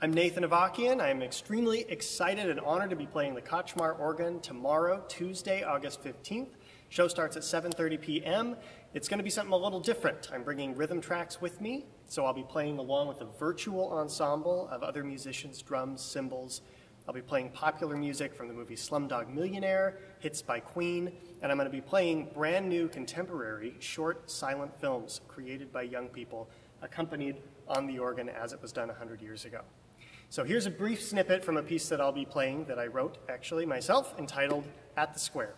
I'm Nathan Avakian. I'm extremely excited and honored to be playing the Kachmar organ tomorrow, Tuesday, August 15th. Show starts at 7:30 p.m. It's going to be something a little different. I'm bringing rhythm tracks with me, so I'll be playing along with a virtual ensemble of other musicians, drums, cymbals. I'll be playing popular music from the movie Slumdog Millionaire, hits by Queen, and I'm going to be playing brand new contemporary short silent films created by young people, accompanied on the organ as it was done 100 years ago. So here's a brief snippet from a piece that I'll be playing that I wrote, actually, myself, entitled At the Square.